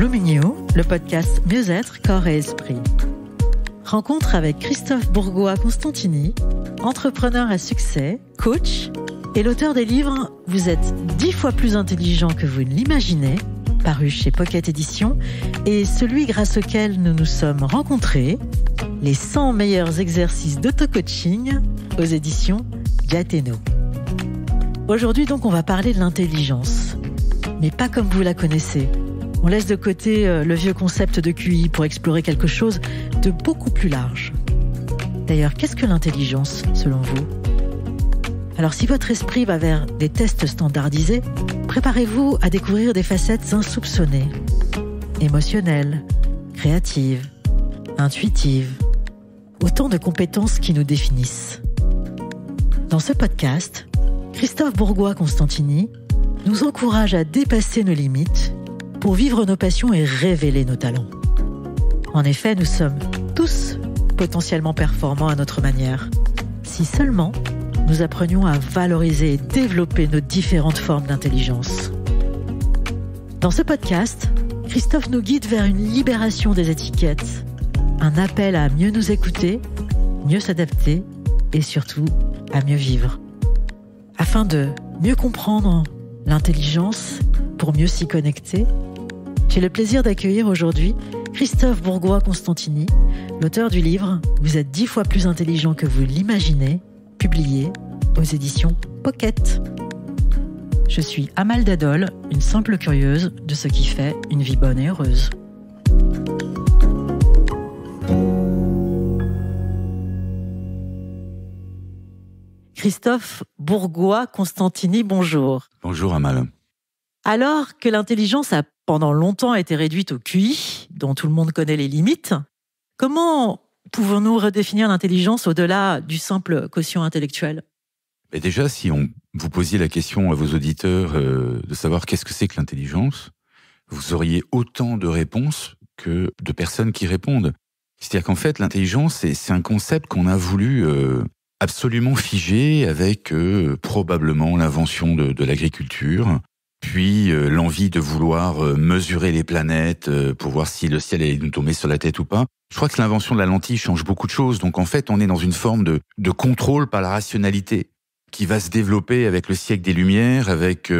Lumineux, le podcast Mieux-être, corps et esprit. Rencontre avec Christophe Bourgois-Constantini, entrepreneur à succès, coach et l'auteur des livres « Vous êtes 10 fois plus intelligent que vous ne l'imaginez », paru chez Pocket Éditions, et celui grâce auquel nous nous sommes rencontrés, les 100 meilleurs exercices d'auto-coaching aux éditions Gateno. Aujourd'hui donc on va parler de l'intelligence, mais pas comme vous la connaissez. On laisse de côté le vieux concept de QI pour explorer quelque chose de beaucoup plus large. D'ailleurs, qu'est-ce que l'intelligence, selon vous ? Alors, si votre esprit va vers des tests standardisés, préparez-vous à découvrir des facettes insoupçonnées, émotionnelles, créatives, intuitives, autant de compétences qui nous définissent. Dans ce podcast, Christophe Bourgois-Constantini nous encourage à dépasser nos limites pour vivre nos passions et révéler nos talents. En effet, nous sommes tous potentiellement performants à notre manière, si seulement nous apprenions à valoriser et développer nos différentes formes d'intelligence. Dans ce podcast, Christophe nous guide vers une libération des étiquettes, un appel à mieux nous écouter, mieux s'adapter et surtout à mieux vivre. Afin de mieux comprendre l'intelligence pour mieux s'y connecter, j'ai le plaisir d'accueillir aujourd'hui Christophe Bourgois-Constantini, l'auteur du livre « Vous êtes 10 fois plus intelligent que vous l'imaginez », publié aux éditions Pocket. Je suis Amal Dadol, une simple curieuse de ce qui fait une vie bonne et heureuse. Christophe Bourgois-Constantini, bonjour. Bonjour Amal. Alors que l'intelligence a pendant longtemps été réduite au QI, dont tout le monde connaît les limites, comment pouvons-nous redéfinir l'intelligence au-delà du simple quotient intellectuel ? Et déjà, si vous posiez la question à vos auditeurs de savoir qu'est-ce que c'est que l'intelligence, vous auriez autant de réponses que de personnes qui répondent. C'est-à-dire qu'en fait, l'intelligence, c'est un concept qu'on a voulu absolument figer avec probablement l'invention de l'agriculture, puis l'envie de vouloir mesurer les planètes pour voir si le ciel allait nous tomber sur la tête ou pas. Je crois que l'invention de la lentille change beaucoup de choses. Donc en fait, on est dans une forme de contrôle par la rationalité qui va se développer avec le siècle des Lumières, avec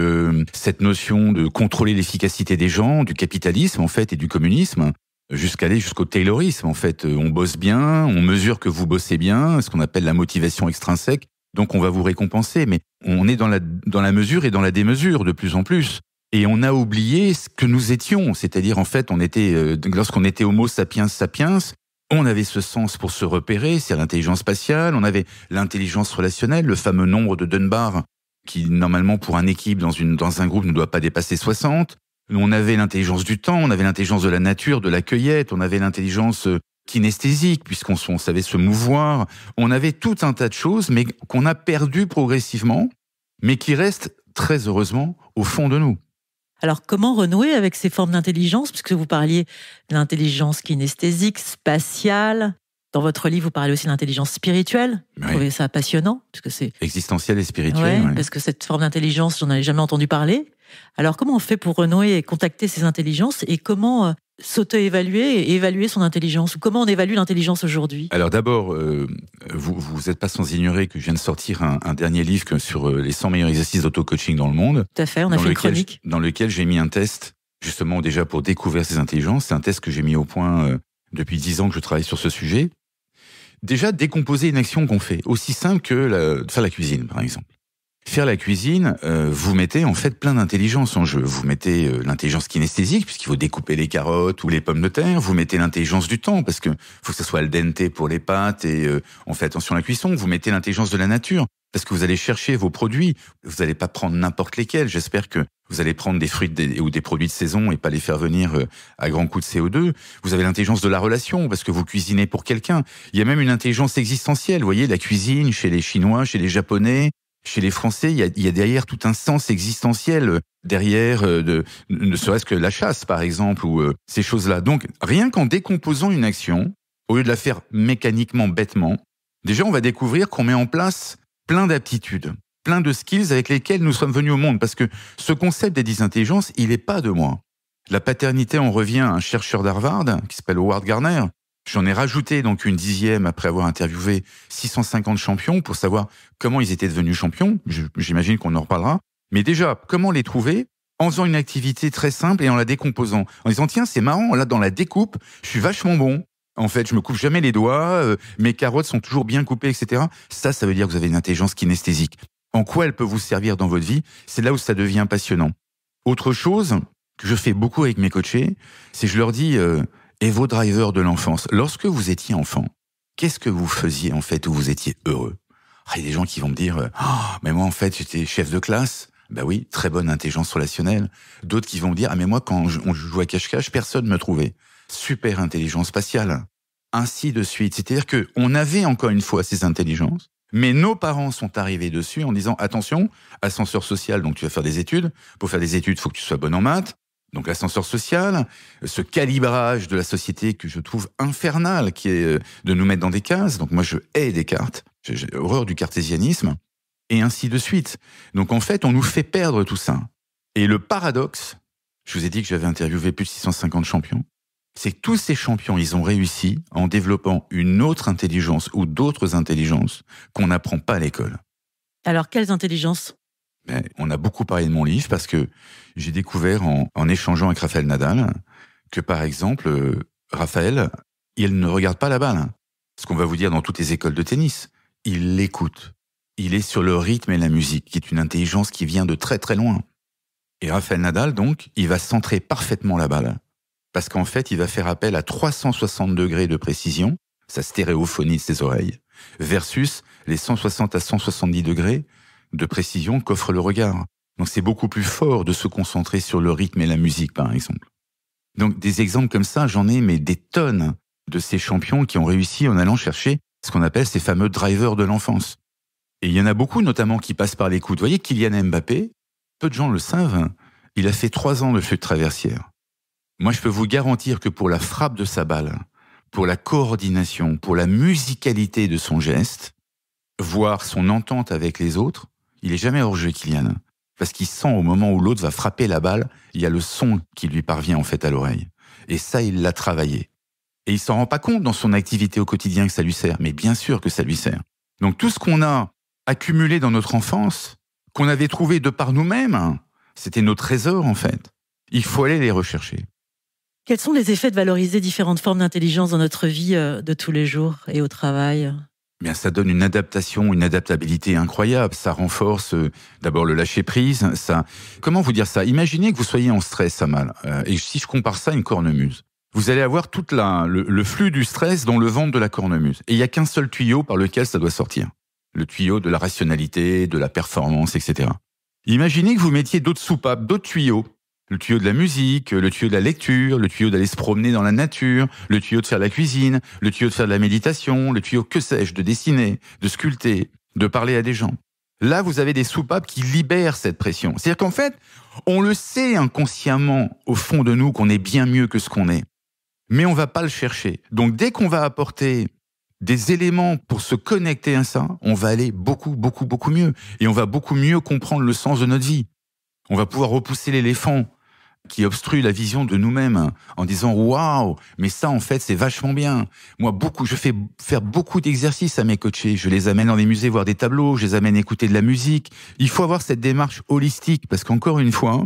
cette notion de contrôler l'efficacité des gens, du capitalisme en fait et du communisme, jusqu'au taylorisme en fait. On bosse bien, on mesure que vous bossez bien, ce qu'on appelle la motivation extrinsèque. Donc on va vous récompenser, mais on est dans la mesure et dans la démesure de plus en plus. Et on a oublié ce que nous étions, c'est-à-dire en fait, lorsqu'on était Homo sapiens sapiens, on avait ce sens pour se repérer, c'est l'intelligence spatiale, on avait l'intelligence relationnelle, le fameux nombre de Dunbar, qui normalement pour un équipe dans un groupe ne doit pas dépasser 60. On avait l'intelligence du temps, on avait l'intelligence de la nature, de la cueillette, on avait l'intelligence kinesthésique, puisqu'on savait se mouvoir. On avait tout un tas de choses, mais qu'on a perdu progressivement, mais qui restent très heureusement au fond de nous. Alors, comment renouer avec ces formes d'intelligence ? Puisque vous parliez de l'intelligence kinesthésique, spatiale. Dans votre livre, vous parlez aussi de l'intelligence spirituelle. Vous trouvez ça passionnant, puisque c'est existentielle et spirituelle. Ouais. Parce que cette forme d'intelligence, j'en avais jamais entendu parler. Alors, comment on fait pour renouer et contacter ces intelligences et comment s'auto-évaluer et évaluer son intelligence ? Ou comment on évalue l'intelligence aujourd'hui ? Alors d'abord, vous n'êtes pas sans ignorer que je viens de sortir un dernier livre sur les 100 meilleurs exercices d'auto-coaching dans le monde. Tout à fait, on a fait une chronique. Dans lequel j'ai mis un test, justement déjà pour découvrir ces intelligences. C'est un test que j'ai mis au point depuis 10 ans que je travaille sur ce sujet. Déjà, décomposer une action qu'on fait, aussi simple que faire la cuisine, par exemple. Faire la cuisine, vous mettez en fait plein d'intelligence en jeu. Vous mettez l'intelligence kinesthésique, puisqu'il faut découper les carottes ou les pommes de terre. Vous mettez l'intelligence du temps, parce que faut que ça soit al dente pour les pâtes et on fait attention à la cuisson. Vous mettez l'intelligence de la nature, parce que vous allez chercher vos produits. Vous n'allez pas prendre n'importe lesquels. J'espère que vous allez prendre des fruits ou des produits de saison et pas les faire venir à grands coups de CO2. Vous avez l'intelligence de la relation, parce que vous cuisinez pour quelqu'un. Il y a même une intelligence existentielle. Vous voyez, la cuisine chez les Chinois, chez les Japonais, chez les Français, il y a derrière tout un sens existentiel, derrière ne serait-ce que la chasse, par exemple, ou ces choses-là. Donc, rien qu'en décomposant une action, au lieu de la faire mécaniquement, bêtement, déjà, on va découvrir qu'on met en place plein d'aptitudes, plein de skills avec lesquels nous sommes venus au monde. Parce que ce concept des 10 intelligences, il n'est pas de moi. La paternité, on revient à un chercheur d'Harvard qui s'appelle Howard Gardner. J'en ai rajouté donc une 10e après avoir interviewé 650 champions pour savoir comment ils étaient devenus champions. J'imagine qu'on en reparlera. Mais déjà, comment les trouver? En faisant une activité très simple et en la décomposant. En disant, tiens, c'est marrant, là, dans la découpe, je suis vachement bon. En fait, je me coupe jamais les doigts, mes carottes sont toujours bien coupées, etc. Ça veut dire que vous avez une intelligence kinesthésique. En quoi elle peut vous servir dans votre vie? C'est là où ça devient passionnant. Autre chose que je fais beaucoup avec mes coachés, c'est je leur dis, et vos drivers de l'enfance, lorsque vous étiez enfant, qu'est-ce que vous faisiez en fait où vous étiez heureux? Il y a des gens qui vont me dire, mais moi en fait j'étais chef de classe. Ben oui, très bonne intelligence relationnelle. D'autres qui vont me dire, mais moi quand on jouait à cache-cache, personne ne me trouvait. Super intelligence spatiale. Ainsi de suite. C'est-à-dire que on avait encore une fois ces intelligences, mais nos parents sont arrivés dessus en disant, attention, ascenseur social, donc tu vas faire des études. Pour faire des études, il faut que tu sois bon en maths. Donc l'ascenseur social, ce calibrage de la société que je trouve infernal, qui est de nous mettre dans des cases. Donc moi je hais Descartes, j'ai horreur du cartésianisme, et ainsi de suite. Donc en fait, on nous fait perdre tout ça. Et le paradoxe, je vous ai dit que j'avais interviewé plus de 650 champions, c'est que tous ces champions, ils ont réussi en développant une autre intelligence ou d'autres intelligences qu'on n'apprend pas à l'école. Alors, quelles intelligences? On a beaucoup parlé de mon livre parce que j'ai découvert en échangeant avec Rafael Nadal que, par exemple, Rafael, il ne regarde pas la balle. Ce qu'on va vous dire dans toutes les écoles de tennis. Il l'écoute. Il est sur le rythme et la musique, qui est une intelligence qui vient de très très loin. Et Rafael Nadal, donc, il va centrer parfaitement la balle. Parce qu'en fait, il va faire appel à 360 degrés de précision, sa stéréophonie de ses oreilles, versus les 160 à 170 degrés de précision qu'offre le regard. Donc c'est beaucoup plus fort de se concentrer sur le rythme et la musique, par exemple. Donc des exemples comme ça, j'en ai mais des tonnes de ces champions qui ont réussi en allant chercher ce qu'on appelle ces fameux drivers de l'enfance. Et il y en a beaucoup, notamment, qui passent par l'écoute. Vous voyez, Kylian Mbappé, peu de gens le savent, il a fait 3 ans de flûte traversière. Moi, je peux vous garantir que pour la frappe de sa balle, pour la coordination, pour la musicalité de son geste, voire son entente avec les autres, il est jamais hors jeu, Kylian. Parce qu'il sent au moment où l'autre va frapper la balle, il y a le son qui lui parvient en fait à l'oreille. Et ça, il l'a travaillé. Et il s'en rend pas compte dans son activité au quotidien que ça lui sert. Mais bien sûr que ça lui sert. Donc tout ce qu'on a accumulé dans notre enfance, qu'on avait trouvé de par nous-mêmes, c'était nos trésors en fait. Il faut aller les rechercher. Quels sont les effets de valoriser différentes formes d'intelligence dans notre vie de tous les jours et au travail? Bien, ça donne une adaptation, une adaptabilité incroyable. Ça renforce d'abord le lâcher-prise. Comment vous dire ça? Imaginez que vous soyez en stress, Amal. Et si je compare ça à une cornemuse, vous allez avoir tout le flux du stress dans le ventre de la cornemuse. Et il n'y a qu'un seul tuyau par lequel ça doit sortir. Le tuyau de la rationalité, de la performance, etc. Imaginez que vous mettiez d'autres soupapes, d'autres tuyaux. Le tuyau de la musique, le tuyau de la lecture, le tuyau d'aller se promener dans la nature, le tuyau de faire de la cuisine, le tuyau de faire de la méditation, le tuyau, que sais-je, de dessiner, de sculpter, de parler à des gens. Là, vous avez des soupapes qui libèrent cette pression. C'est-à-dire qu'en fait, on le sait inconsciemment au fond de nous qu'on est bien mieux que ce qu'on est. Mais on va pas le chercher. Donc dès qu'on va apporter des éléments pour se connecter à ça, on va aller beaucoup, beaucoup, beaucoup mieux. Et on va beaucoup mieux comprendre le sens de notre vie. On va pouvoir repousser l'éléphant qui obstrue la vision de nous-mêmes en disant « Waouh, mais ça, en fait, c'est vachement bien. » Moi, je fais faire beaucoup d'exercices à mes coachés. Je les amène dans des musées voir des tableaux, je les amène écouter de la musique. Il faut avoir cette démarche holistique parce qu'encore une fois,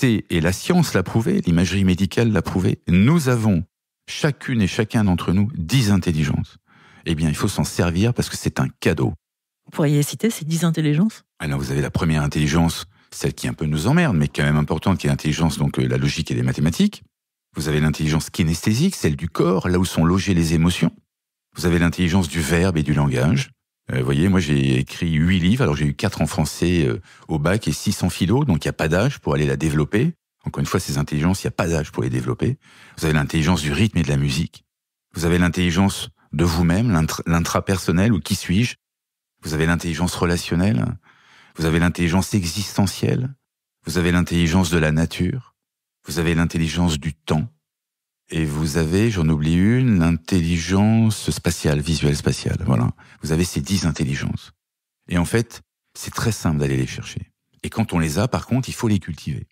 et la science l'a prouvé, l'imagerie médicale l'a prouvé, nous avons, chacune et chacun d'entre nous, 10 intelligences. Eh bien, il faut s'en servir parce que c'est un cadeau. Vous pourriez citer ces 10 intelligences? Alors, vous avez la première intelligence, celle qui un peu nous emmerde, mais quand même importante, qui est l'intelligence, donc la logique et les mathématiques. Vous avez l'intelligence kinesthésique, celle du corps, là où sont logées les émotions. Vous avez l'intelligence du verbe et du langage. Vous voyez, moi j'ai écrit 8 livres, alors j'ai eu 4 en français au bac et 6 en philo, donc il n'y a pas d'âge pour aller la développer. Encore une fois, ces intelligences, il n'y a pas d'âge pour les développer. Vous avez l'intelligence du rythme et de la musique. Vous avez l'intelligence de vous-même, l'intrapersonnel, ou qui suis-je. Vous avez l'intelligence relationnelle. Vous avez l'intelligence existentielle, vous avez l'intelligence de la nature, vous avez l'intelligence du temps, et vous avez, j'en oublie une, l'intelligence spatiale, visuelle spatiale. Voilà. Vous avez ces 10 intelligences. Et en fait, c'est très simple d'aller les chercher. Et quand on les a, par contre, il faut les cultiver.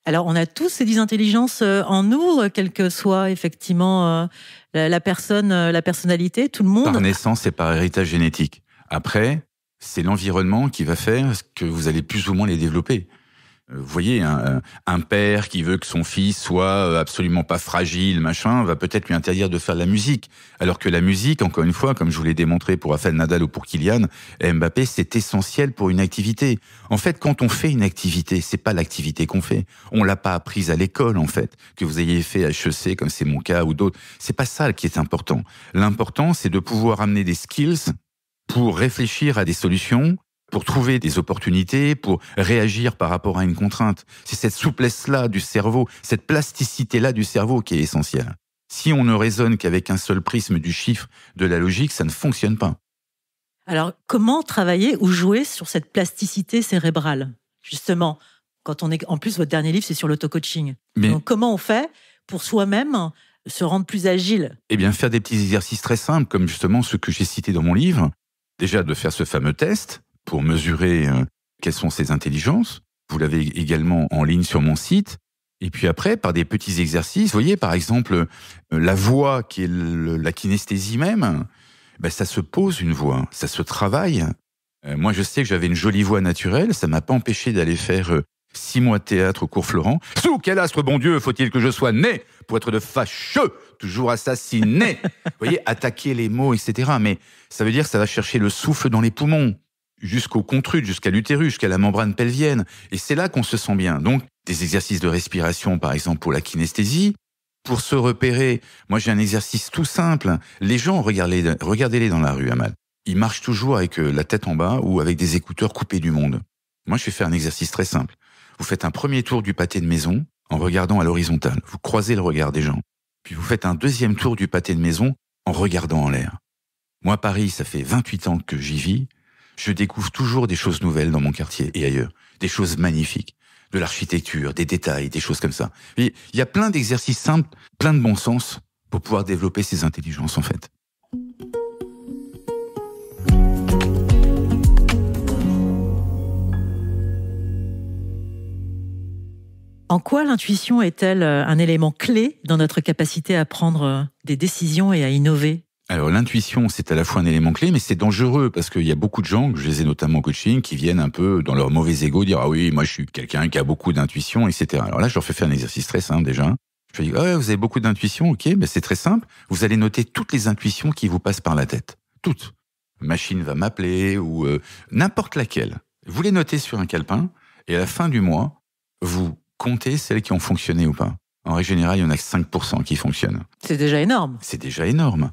Alors, on a tous ces 10 intelligences en nous, quelle que soit effectivement la personne, la personnalité, tout le monde. Par naissance et par héritage génétique. Après, c'est l'environnement qui va faire que vous allez plus ou moins les développer. Vous voyez, un père qui veut que son fils soit absolument pas fragile, machin, va peut-être lui interdire de faire de la musique. Alors que la musique, encore une fois, comme je vous l'ai démontré pour Rafael Nadal ou pour Kylian Mbappé, c'est essentiel pour une activité. En fait, quand on fait une activité, c'est pas l'activité qu'on fait. On l'a pas apprise à l'école, en fait. Que vous ayez fait HEC, comme c'est mon cas, ou d'autres. C'est pas ça qui est important. L'important, c'est de pouvoir amener des skills pour réfléchir à des solutions, pour trouver des opportunités, pour réagir par rapport à une contrainte. C'est cette souplesse-là du cerveau, cette plasticité-là du cerveau qui est essentielle. Si on ne raisonne qu'avec un seul prisme du chiffre, de la logique, ça ne fonctionne pas. Alors, comment travailler ou jouer sur cette plasticité cérébrale ? Justement, quand on est... En plus, votre dernier livre, c'est sur l'auto-coaching. Donc, comment on fait pour soi-même se rendre plus agile ? Eh bien, faire des petits exercices très simples, comme justement ceux que j'ai cités dans mon livre. Déjà, de faire ce fameux test, pour mesurer quelles sont ses intelligences. Vous l'avez également en ligne sur mon site. Et puis après, par des petits exercices, vous voyez, par exemple, la voix, qui est la kinesthésie même, ben, ça se pose une voix, ça se travaille. Moi, je sais que j'avais une jolie voix naturelle, ça m'a pas empêché d'aller faire 6 mois de théâtre au cours Florent. Sous quel astre, bon Dieu, faut-il que je sois né pour être de fâcheux, toujours assassiné. Vous voyez, attaquer les mots, etc. Mais ça veut dire que ça va chercher le souffle dans les poumons, jusqu'au contrut, jusqu'à l'utérus, jusqu'à la membrane pelvienne. Et c'est là qu'on se sent bien. Donc, des exercices de respiration, par exemple, pour la kinesthésie. Pour se repérer, moi j'ai un exercice tout simple. Les gens, regardez-les dans la rue, Amal. Ils marchent toujours avec la tête en bas ou avec des écouteurs coupés du monde. Moi, je vais faire un exercice très simple. Vous faites un premier tour du pâté de maison en regardant à l'horizontale. Vous croisez le regard des gens. Puis vous faites un deuxième tour du pâté de maison en regardant en l'air. Moi, Paris, ça fait 28 ans que j'y vis. Je découvre toujours des choses nouvelles dans mon quartier et ailleurs. Des choses magnifiques. De l'architecture, des détails, des choses comme ça. Il y a plein d'exercices simples, plein de bon sens pour pouvoir développer ces intelligences, en fait. En quoi l'intuition est-elle un élément clé dans notre capacité à prendre des décisions et à innover ? Alors l'intuition, c'est à la fois un élément clé, mais c'est dangereux parce qu'il y a beaucoup de gens, je les ai notamment en coaching, qui viennent un peu dans leur mauvais ego dire « Ah oui, moi je suis quelqu'un qui a beaucoup d'intuition, etc. » Alors là, je leur fais faire un exercice très simple déjà. Je leur dis « Ah ouais, vous avez beaucoup d'intuition, ok, ben c'est très simple. Vous allez noter toutes les intuitions qui vous passent par la tête. Toutes. Machine va m'appeler ou n'importe laquelle. Vous les notez sur un calepin et à la fin du mois, vous comptez celles qui ont fonctionné ou pas. En règle générale, il y en a que 5% qui fonctionnent. C'est déjà énorme. C'est déjà énorme.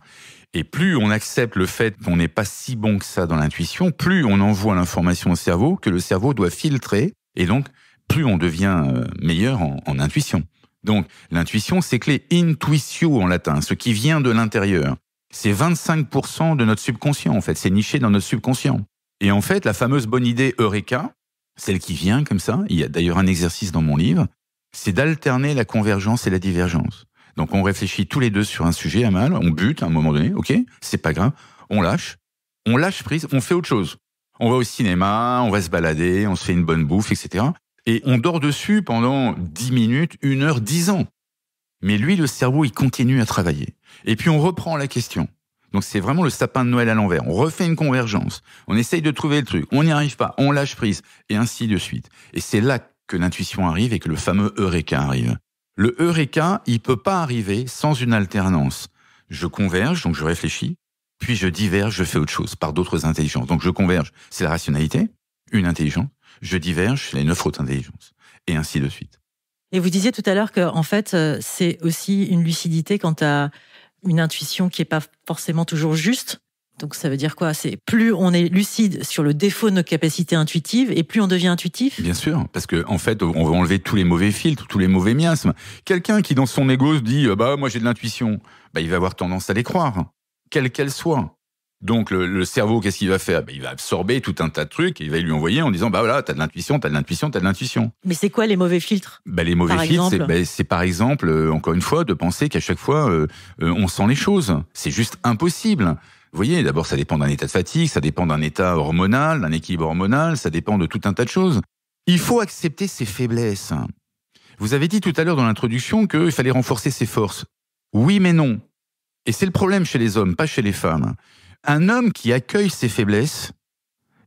Et plus on accepte le fait qu'on n'est pas si bon que ça dans l'intuition, plus on envoie l'information au cerveau que le cerveau doit filtrer, et donc plus on devient meilleur en intuition. Donc l'intuition, c'est que les intuitio en latin, ce qui vient de l'intérieur. C'est 25% de notre subconscient, en fait. C'est niché dans notre subconscient. Et en fait, la fameuse bonne idée Eureka, celle qui vient comme ça, il y a d'ailleurs un exercice dans mon livre, c'est d'alterner la convergence et la divergence. Donc on réfléchit tous les deux sur un sujet, Amal, on bute à un moment donné, ok, c'est pas grave, on lâche prise, on fait autre chose. On va au cinéma, on va se balader, on se fait une bonne bouffe, etc. Et on dort dessus pendant 10 minutes, 1 heure, 10 ans. Mais lui, le cerveau, il continue à travailler. Et puis on reprend la question. Donc c'est vraiment le sapin de Noël à l'envers. On refait une convergence, on essaye de trouver le truc, on n'y arrive pas, on lâche prise, et ainsi de suite. Et c'est là que l'intuition arrive et que le fameux Eureka arrive. Le Eureka, il peut pas arriver sans une alternance. Je converge, donc je réfléchis, puis je diverge, je fais autre chose, par d'autres intelligences. Donc je converge, c'est la rationalité, une intelligence. Je diverge, c'est les 9 autres intelligences. Et ainsi de suite. Et vous disiez tout à l'heure que, en fait, c'est aussi une lucidité quant à une intuition qui n'est pas forcément toujours juste. Donc ça veut dire quoi ? C'est plus on est lucide sur le défaut de nos capacités intuitives et plus on devient intuitif ? Bien sûr, parce que en fait, on va enlever tous les mauvais filtres, tous les mauvais miasmes. Quelqu'un qui dans son égo se dit bah moi j'ai de l'intuition, bah il va avoir tendance à les croire, quelle qu'elle soit. Donc le cerveau, qu'est-ce qu'il va faire ? Il va absorber tout un tas de trucs et il va lui envoyer en disant bah voilà, t'as de l'intuition, t'as de l'intuition, t'as de l'intuition. Mais c'est quoi les mauvais filtres ? Les mauvais filtres, c'est par exemple, encore une fois, de penser qu'à chaque fois on sent les choses. C'est juste impossible. Vous voyez, d'abord, ça dépend d'un état de fatigue, ça dépend d'un état hormonal, d'un équilibre hormonal, ça dépend de tout un tas de choses. Il faut accepter ses faiblesses. Vous avez dit tout à l'heure dans l'introduction qu'il fallait renforcer ses forces. Oui, mais non. Et c'est le problème chez les hommes, pas chez les femmes. Un homme qui accueille ses faiblesses,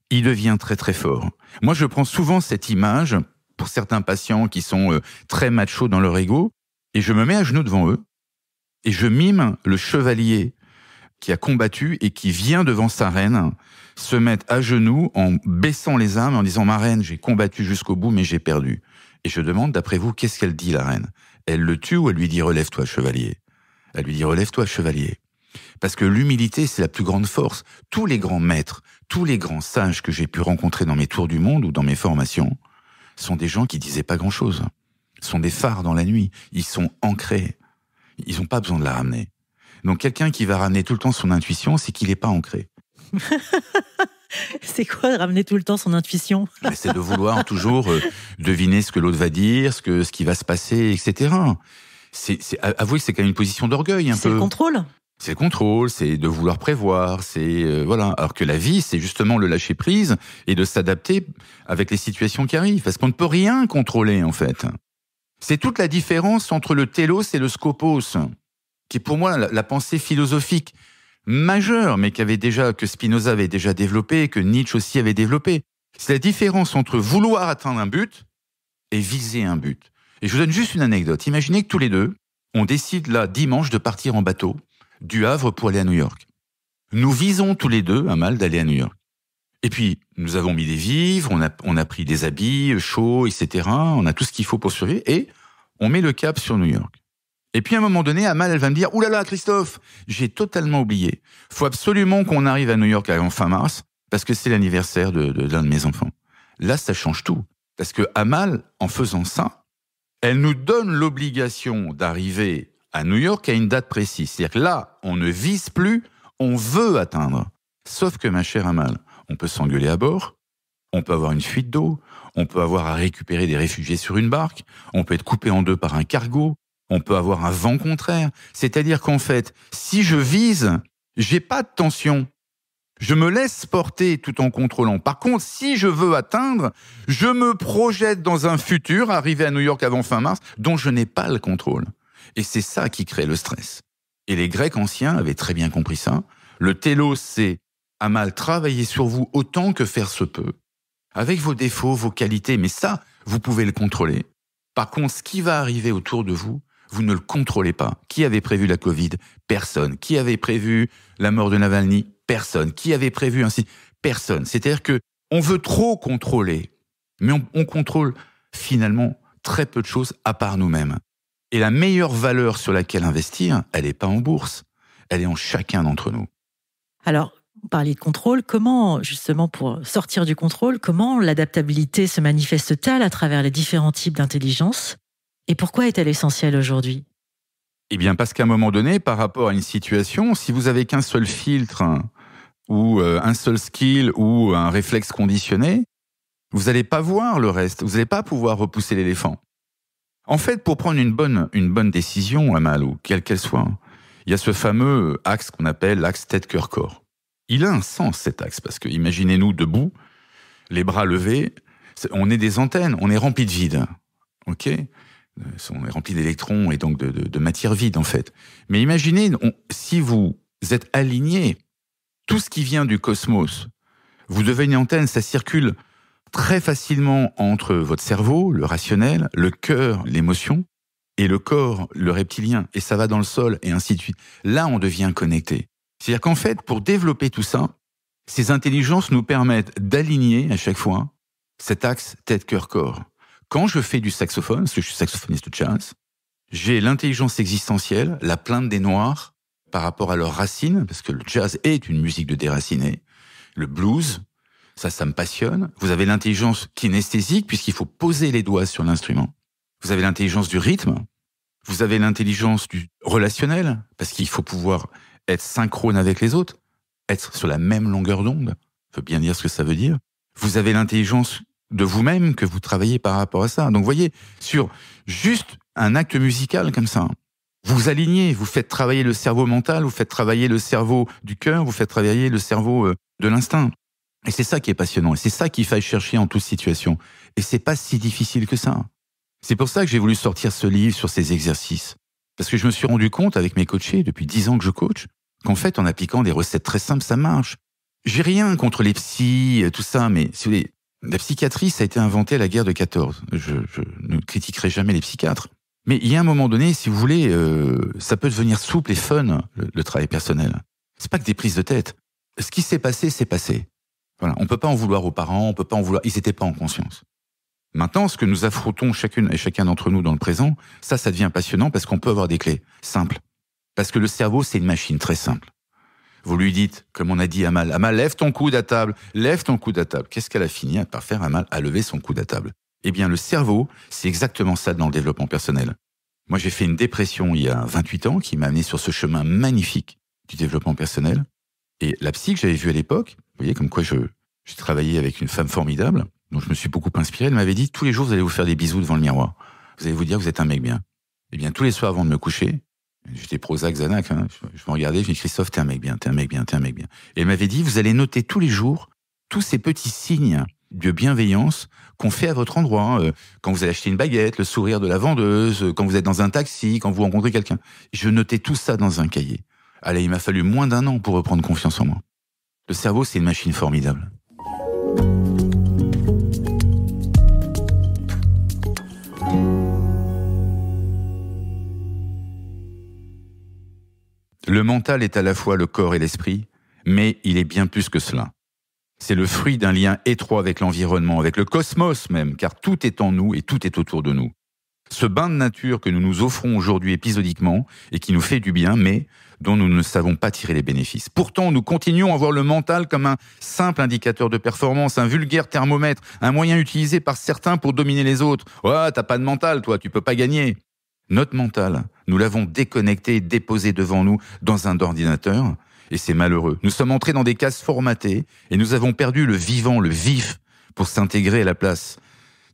il devient très très fort. Moi, je prends souvent cette image pour certains patients qui sont très machos dans leur ego, et je me mets à genoux devant eux, et je mime le chevalier qui a combattu et qui vient devant sa reine se mettre à genoux en baissant les armes en disant « Ma reine, j'ai combattu jusqu'au bout, mais j'ai perdu. » Et je demande, d'après vous, qu'est-ce qu'elle dit, la reine? Elle le tue ou elle lui dit « Relève-toi, chevalier ?» Elle lui dit « Relève-toi, chevalier. » Parce que l'humilité, c'est la plus grande force. Tous les grands maîtres, tous les grands sages que j'ai pu rencontrer dans mes tours du monde ou dans mes formations sont des gens qui disaient pas grand-chose. Sont des phares dans la nuit. Ils sont ancrés. Ils n'ont pas besoin de la ramener. Donc quelqu'un qui va ramener tout le temps son intuition, c'est qu'il n'est pas ancré. C'est quoi ramener tout le temps son intuition? C'est de vouloir toujours deviner ce que l'autre va dire, ce qui va se passer, etc. Avouez que c'est quand même une position d'orgueil un peu. C'est le contrôle. C'est le contrôle, c'est de vouloir prévoir, voilà. Alors que la vie, c'est justement le lâcher prise et de s'adapter avec les situations qui arrivent, parce qu'on ne peut rien contrôler en fait. C'est toute la différence entre le télos et le scopos, qui est pour moi la pensée philosophique majeure, mais que Spinoza avait déjà développé, que Nietzsche aussi avait développé. C'est la différence entre vouloir atteindre un but et viser un but. Et je vous donne juste une anecdote. Imaginez que tous les deux, on décide là, dimanche, de partir en bateau du Havre pour aller à New York. Nous visons tous les deux, Amal, d'aller à New York. Et puis, nous avons mis des vivres, on a pris des habits chauds, etc. On a tout ce qu'il faut pour survivre et on met le cap sur New York. Et puis, à un moment donné, Amal, elle va me dire « Ouh là là, Christophe, j'ai totalement oublié. Faut absolument qu'on arrive à New York avant fin mars parce que c'est l'anniversaire de l'un de mes enfants. » Là, ça change tout. Parce que Amal, en faisant ça, elle nous donne l'obligation d'arriver à New York à une date précise. C'est-à-dire que là, on ne vise plus, on veut atteindre. Sauf que, ma chère Amal, on peut s'engueuler à bord, on peut avoir une fuite d'eau, on peut avoir à récupérer des réfugiés sur une barque, on peut être coupé en deux par un cargo, on peut avoir un vent contraire. C'est-à-dire qu'en fait, si je vise, j'ai pas de tension. Je me laisse porter tout en contrôlant. Par contre, si je veux atteindre, je me projette dans un futur, arrivé à New York avant fin mars, dont je n'ai pas le contrôle. Et c'est ça qui crée le stress. Et les Grecs anciens avaient très bien compris ça. Le télos, c'est à mal travailler sur vous autant que faire se peut. Avec vos défauts, vos qualités, mais ça, vous pouvez le contrôler. Par contre, ce qui va arriver autour de vous, vous ne le contrôlez pas. Qui avait prévu la Covid? Personne. Qui avait prévu la mort de Navalny? Personne. Qui avait prévu ainsi? Personne. C'est-à-dire que on veut trop contrôler, mais on contrôle finalement très peu de choses à part nous-mêmes. Et la meilleure valeur sur laquelle investir, elle n'est pas en bourse, elle est en chacun d'entre nous. Alors, vous parliez de contrôle. Comment, justement, pour sortir du contrôle, comment l'adaptabilité se manifeste-t-elle à travers les différents types d'intelligence? Et pourquoi est-elle essentielle aujourd'hui? Eh bien, parce qu'à un moment donné, par rapport à une situation, si vous avez qu'un seul filtre ou un seul skill ou un réflexe conditionné, vous n'allez pas voir le reste. Vous n'allez pas pouvoir repousser l'éléphant. En fait, pour prendre une bonne décision, Amal, ou quelle qu'elle soit, il y a ce fameux axe qu'on appelle l'axe tête-cœur-corps. Il a un sens, cet axe, parce que imaginez-nous debout, les bras levés, on est des antennes, on est rempli de vide. Ok ? On est rempli d'électrons et donc de matière vide, en fait. Mais imaginez, si vous êtes aligné, tout ce qui vient du cosmos, vous devenez une antenne, ça circule très facilement entre votre cerveau, le rationnel, le cœur, l'émotion, et le corps, le reptilien, et ça va dans le sol, et ainsi de suite. Là, on devient connecté. C'est-à-dire qu'en fait, pour développer tout ça, ces intelligences nous permettent d'aligner à chaque fois cet axe tête-cœur-corps. Quand je fais du saxophone, parce que je suis saxophoniste de jazz, j'ai l'intelligence existentielle, la plainte des Noirs par rapport à leurs racines, parce que le jazz est une musique de déracinés, le blues, ça me passionne. Vous avez l'intelligence kinesthésique, puisqu'il faut poser les doigts sur l'instrument. Vous avez l'intelligence du rythme. Vous avez l'intelligence du relationnel, parce qu'il faut pouvoir être synchrone avec les autres, être sur la même longueur d'onde. Ça veut bien dire ce que ça veut dire. Vous avez l'intelligence de vous-même que vous travaillez par rapport à ça. Donc, vous voyez, sur juste un acte musical comme ça, vous alignez, vous faites travailler le cerveau mental, vous faites travailler le cerveau du cœur, vous faites travailler le cerveau de l'instinct. Et c'est ça qui est passionnant. Et c'est ça qu'il faut chercher en toute situation. Et c'est pas si difficile que ça. C'est pour ça que j'ai voulu sortir ce livre sur ces exercices. Parce que je me suis rendu compte avec mes coachés, depuis 10 ans que je coach, qu'en fait, en appliquant des recettes très simples, ça marche. J'ai rien contre les psys, tout ça, mais si vous voulez, la psychiatrie, ça a été inventé à la guerre de 14. Je ne critiquerai jamais les psychiatres. Mais il y a un moment donné, si vous voulez, ça peut devenir souple et fun, le travail personnel. C'est pas que des prises de tête. Ce qui s'est passé, c'est passé. Voilà. On peut pas en vouloir aux parents, on peut pas en vouloir. Ils étaient pas en conscience. Maintenant, ce que nous affrontons chacune et chacun d'entre nous dans le présent, ça devient passionnant parce qu'on peut avoir des clés simples. Parce que le cerveau, c'est une machine très simple. Vous lui dites, comme on a dit à Amal, lève ton coude à table, lève ton coude à table. Qu'est-ce qu'elle a fini par faire, Amal, à lever son coude à table? Eh bien, le cerveau, c'est exactement ça dans le développement personnel. Moi, j'ai fait une dépression il y a 28 ans qui m'a amené sur ce chemin magnifique du développement personnel. Et la psy que j'avais vue à l'époque, vous voyez, comme quoi j'ai travaillé avec une femme formidable, dont je me suis beaucoup inspiré, elle m'avait dit, tous les jours, vous allez vous faire des bisous devant le miroir. Vous allez vous dire que vous êtes un mec bien. Eh bien, tous les soirs avant de me coucher, j'étais Prozac, Xanax, hein, je me regardais, je me dis, Christophe, t'es un mec bien, t'es un mec bien, t'es un mec bien. Et elle m'avait dit, vous allez noter tous les jours tous ces petits signes de bienveillance qu'on fait à votre endroit, quand vous allez acheter une baguette, le sourire de la vendeuse, quand vous êtes dans un taxi, quand vous rencontrez quelqu'un. Je notais tout ça dans un cahier. Allez, il m'a fallu moins d'1 an pour reprendre confiance en moi. Le cerveau, c'est une machine formidable. Le mental est à la fois le corps et l'esprit, mais il est bien plus que cela. C'est le fruit d'un lien étroit avec l'environnement, avec le cosmos même, car tout est en nous et tout est autour de nous. Ce bain de nature que nous nous offrons aujourd'hui épisodiquement et qui nous fait du bien, mais dont nous ne savons pas tirer les bénéfices. Pourtant, nous continuons à voir le mental comme un simple indicateur de performance, un vulgaire thermomètre, un moyen utilisé par certains pour dominer les autres. « Ouais, t'as pas de mental, toi, tu peux pas gagner !» Notre mental, nous l'avons déconnecté et déposé devant nous dans un ordinateur, et c'est malheureux. Nous sommes entrés dans des cases formatées et nous avons perdu le vivant, le vif, pour s'intégrer à la place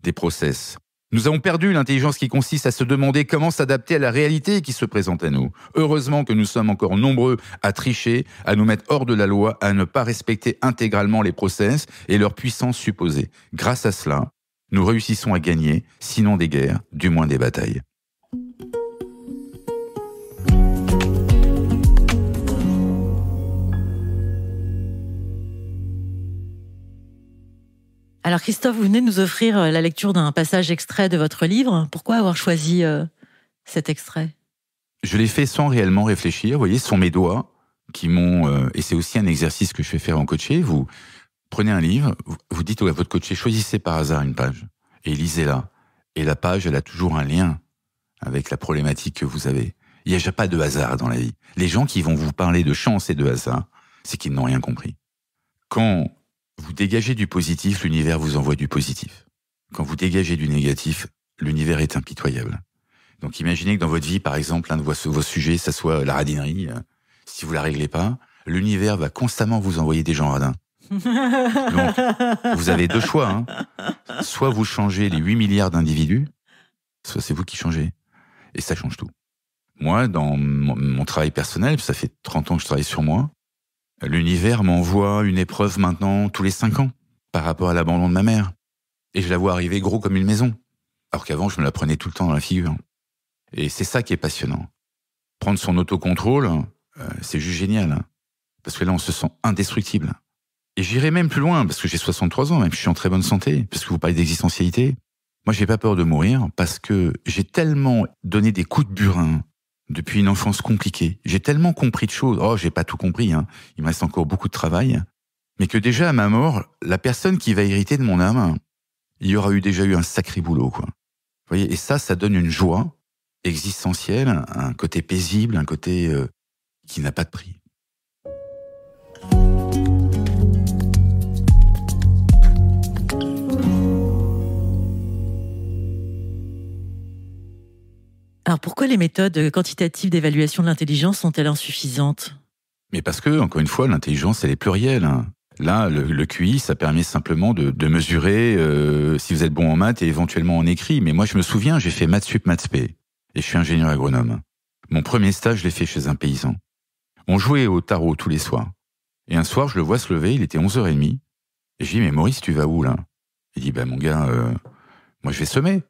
des process. Nous avons perdu l'intelligence qui consiste à se demander comment s'adapter à la réalité qui se présente à nous. Heureusement que nous sommes encore nombreux à tricher, à nous mettre hors de la loi, à ne pas respecter intégralement les process et leur puissance supposée. Grâce à cela, nous réussissons à gagner, sinon des guerres, du moins des batailles. Alors Christophe, vous venez de nous offrir la lecture d'un passage extrait de votre livre. Pourquoi avoir choisi cet extrait? Je l'ai fait sans réellement réfléchir. Vous voyez, ce sont mes doigts qui m'ont... et c'est aussi un exercice que je fais faire en coaché. Vous prenez un livre, vous dites à votre coaché, choisissez par hasard une page et lisez-la. Et la page, elle a toujours un lien avec la problématique que vous avez. Il n'y a pas de hasard dans la vie. Les gens qui vont vous parler de chance et de hasard, c'est qu'ils n'ont rien compris. Quand vous dégagez du positif, l'univers vous envoie du positif. Quand vous dégagez du négatif, l'univers est impitoyable. Donc imaginez que dans votre vie, par exemple, l'un de vos sujets, ça soit la radinerie. Si vous la réglez pas, l'univers va constamment vous envoyer des gens radins. Donc, vous avez 2 choix. Hein. Soit vous changez les 8 milliards d'individus, soit c'est vous qui changez. Et ça change tout. Moi, dans mon travail personnel, ça fait 30 ans que je travaille sur moi, l'univers m'envoie une épreuve maintenant tous les 5 ans par rapport à l'abandon de ma mère. Et je la vois arriver gros comme une maison. Alors qu'avant, je me la prenais tout le temps dans la figure. Et c'est ça qui est passionnant. Prendre son autocontrôle, c'est juste génial. Hein. Parce que là, on se sent indestructible. Et j'irai même plus loin, parce que j'ai 63 ans, même je suis en très bonne santé, parce que vous parlez d'existentialité. Moi, j'ai pas peur de mourir, parce que j'ai tellement donné des coups de burin depuis une enfance compliquée. J'ai tellement compris de choses. Oh, j'ai pas tout compris, hein. Il me reste encore beaucoup de travail. Mais que déjà, à ma mort, la personne qui va hériter de mon âme, il y aura déjà eu un sacré boulot, quoi. Vous voyez, et ça donne une joie existentielle, un côté paisible, un côté qui n'a pas de prix. Alors pourquoi les méthodes quantitatives d'évaluation de l'intelligence sont-elles insuffisantes? Mais parce que, encore une fois, l'intelligence, elle est plurielle. Hein. Là, le QI, ça permet simplement de mesurer si vous êtes bon en maths et éventuellement en écrit. Mais moi, je me souviens, j'ai fait maths sup, maths spé. Et je suis ingénieur agronome. Mon premier stage, je l'ai fait chez un paysan. On jouait au tarot tous les soirs. Et un soir, je le vois se lever, il était 11h30. Et je dis, mais Maurice, tu vas où, là? Il dit, mon gars, moi, je vais semer.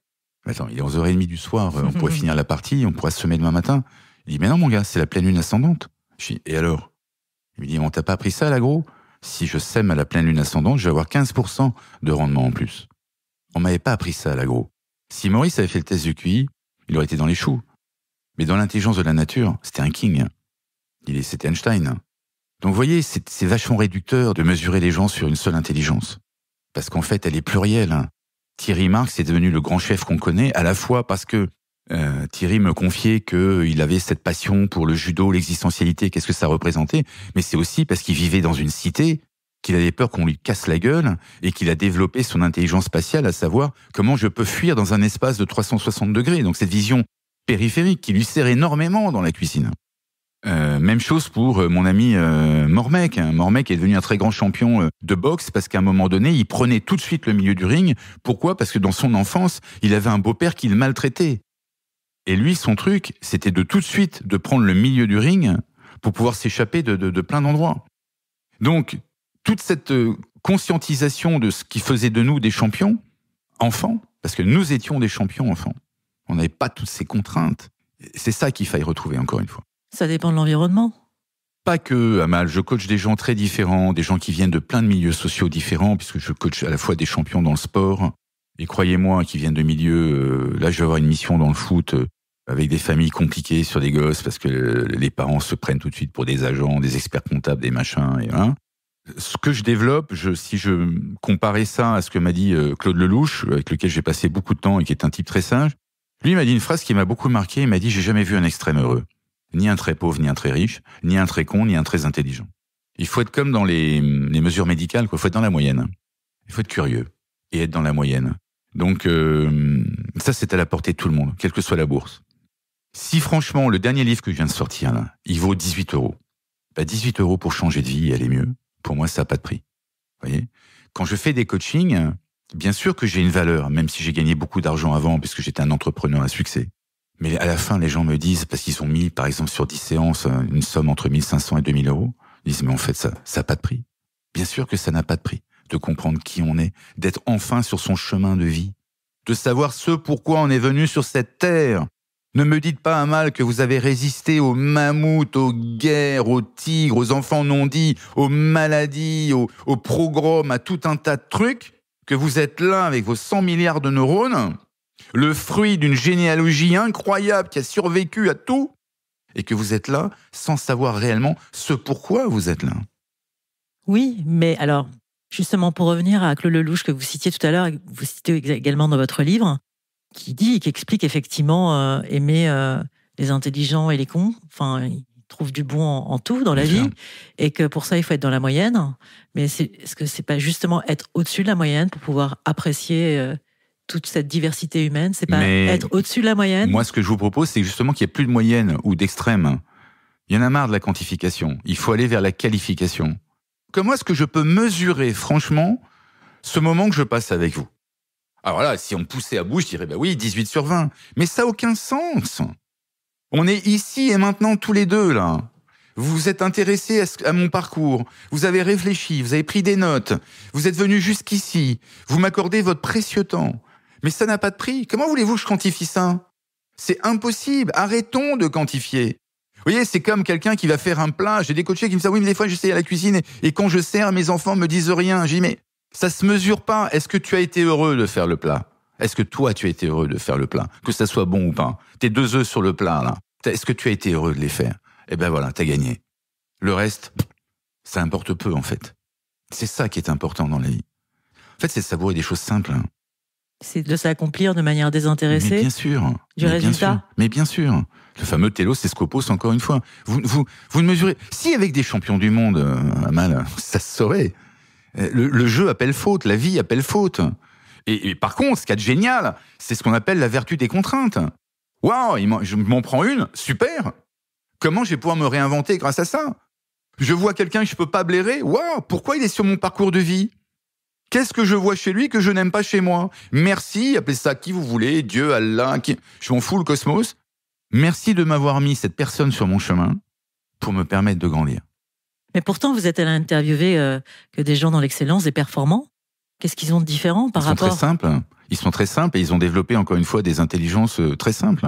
Attends, il est 11h30 du soir, on pourrait finir la partie, on pourrait se semer demain matin. Il dit, mais non mon gars, c'est la pleine lune ascendante. Je dis, et alors? Il me dit, on t'a pas appris ça à l'agro? Si je sème à la pleine lune ascendante, je vais avoir 15% de rendement en plus. On m'avait pas appris ça à l'agro. Si Maurice avait fait le test du QI, il aurait été dans les choux. Mais dans l'intelligence de la nature, c'était un king. C'était Einstein. Donc vous voyez, c'est vachement réducteur de mesurer les gens sur une seule intelligence. Parce qu'en fait, elle est plurielle. Thierry Marx est devenu le grand chef qu'on connaît, à la fois parce que Thierry me confiait qu'il avait cette passion pour le judo, l'existentialité, qu'est-ce que ça représentait, mais c'est aussi parce qu'il vivait dans une cité, qu'il avait peur qu'on lui casse la gueule, et qu'il a développé son intelligence spatiale, à savoir comment je peux fuir dans un espace de 360 degrés. Donc cette vision périphérique qui lui sert énormément dans la cuisine. Même chose pour mon ami Mormec. Mormec est devenu un très grand champion de boxe parce qu'à un moment donné, il prenait tout de suite le milieu du ring. Pourquoi? Parce que dans son enfance, il avait un beau-père qui le maltraitait. Et lui, son truc, c'était de tout de suite de prendre le milieu du ring pour pouvoir s'échapper de plein d'endroits. Donc, toute cette conscientisation de ce qui faisait de nous des champions enfants, parce que nous étions des champions enfants, on n'avait pas toutes ces contraintes. C'est ça qu'il faille retrouver encore une fois. Ça dépend de l'environnement. Pas que, Amal, je coach des gens très différents, des gens qui viennent de plein de milieux sociaux différents, puisque je coach à la fois des champions dans le sport, et croyez-moi, qui viennent de milieux, là je vais avoir une mission dans le foot, avec des familles compliquées sur des gosses, parce que les parents se prennent tout de suite pour des agents, des experts comptables, des machins, et voilà. Ce que je développe, si je comparais ça à ce que m'a dit Claude Lelouch, avec lequel j'ai passé beaucoup de temps et qui est un type très sage, lui m'a dit une phrase qui m'a beaucoup marqué, il m'a dit « J'ai jamais vu un extrême heureux. Ni un très pauvre, ni un très riche, ni un très con, ni un très intelligent. Il faut être comme dans les mesures médicales, quoi. Il faut être dans la moyenne. Il faut être curieux et être dans la moyenne. Donc ça, c'est à la portée de tout le monde, quelle que soit la bourse. Si franchement, le dernier livre que je viens de sortir, là, il vaut 18 €. 18 € pour changer de vie et aller mieux, pour moi, ça n'a pas de prix. Vous voyez ? Quand je fais des coachings, bien sûr que j'ai une valeur, même si j'ai gagné beaucoup d'argent avant, puisque j'étais un entrepreneur à succès. Mais à la fin, les gens me disent, parce qu'ils ont mis, par exemple, sur 10 séances, une somme entre 1500 et 2000 €, ils disent, mais en fait, ça n'a pas de prix. Bien sûr que ça n'a pas de prix, de comprendre qui on est, d'être enfin sur son chemin de vie, de savoir ce pourquoi on est venu sur cette terre. Ne me dites pas un mal que vous avez résisté aux mammouths, aux guerres, aux tigres, aux enfants non dits, aux maladies, aux pogroms, à tout un tas de trucs, que vous êtes là avec vos 100 milliards de neurones, le fruit d'une généalogie incroyable qui a survécu à tout, et que vous êtes là sans savoir réellement ce pourquoi vous êtes là. Oui, mais alors, justement, pour revenir à Claude Lelouch que vous citiez tout à l'heure, et que vous citez également dans votre livre, qui explique effectivement aimer les intelligents et les cons, enfin, il trouve du bon en tout dans la vie, et que pour ça, il faut être dans la moyenne. Mais est-ce que c'est pas justement être au-dessus de la moyenne pour pouvoir apprécier toute cette diversité humaine? C'est pas être au-dessus de la moyenne? Moi, ce que je vous propose, c'est justement qu'il n'y ait plus de moyenne ou d'extrême. Il y en a marre de la quantification. Il faut aller vers la qualification. Comment est-ce que je peux mesurer, franchement, ce moment que je passe avec vous? Alors là, si on me poussait à bout, je dirais, oui, 18 sur 20. Mais ça n'a aucun sens. On est ici et maintenant tous les deux, là. Vous vous êtes intéressés à mon parcours. Vous avez réfléchi, vous avez pris des notes. Vous êtes venus jusqu'ici. Vous m'accordez votre précieux temps. Mais ça n'a pas de prix. Comment voulez-vous que je quantifie ça? C'est impossible. Arrêtons de quantifier. Vous voyez, c'est comme quelqu'un qui va faire un plat. J'ai des coachés qui me disent, oui, mais des fois, j'essaie à la cuisine et quand je sers, mes enfants me disent rien. J'ai dit, mais ça se mesure pas. Est-ce que tu as été heureux de faire le plat? Est-ce que toi, tu as été heureux de faire le plat? Que ça soit bon ou pas. Tes 2 œufs sur le plat, là. Est-ce que tu as été heureux de les faire? Eh ben voilà, t'as gagné. Le reste, ça importe peu, en fait. C'est ça qui est important dans la vie. En fait, c'est de savourer des choses simples. C'est de s'accomplir de manière désintéressée. Mais bien sûr. Du résultat. Mais bien sûr. Le fameux Telos et Scopus, encore une fois. Vous ne mesurez... Si avec des champions du monde, Amal, ça se saurait. Le jeu appelle faute, la vie appelle faute. Et par contre, ce qu'il y a de génial, c'est ce qu'on appelle la vertu des contraintes. Waouh, je m'en prends une, super. Comment je vais pouvoir me réinventer grâce à ça? Je vois quelqu'un que je peux pas blairer, waouh, pourquoi il est sur mon parcours de vie? Qu'est-ce que je vois chez lui que je n'aime pas chez moi? Merci, appelez ça qui vous voulez, Dieu, Allah, je m'en fous, le cosmos. Merci de m'avoir mis cette personne sur mon chemin pour me permettre de grandir. Mais pourtant, vous êtes allé interviewer que des gens dans l'excellence, des performants. Qu'est-ce qu'ils ont de différent par rapport? C'est très simple. Ils sont très simples et ils ont développé, encore une fois, des intelligences très simples.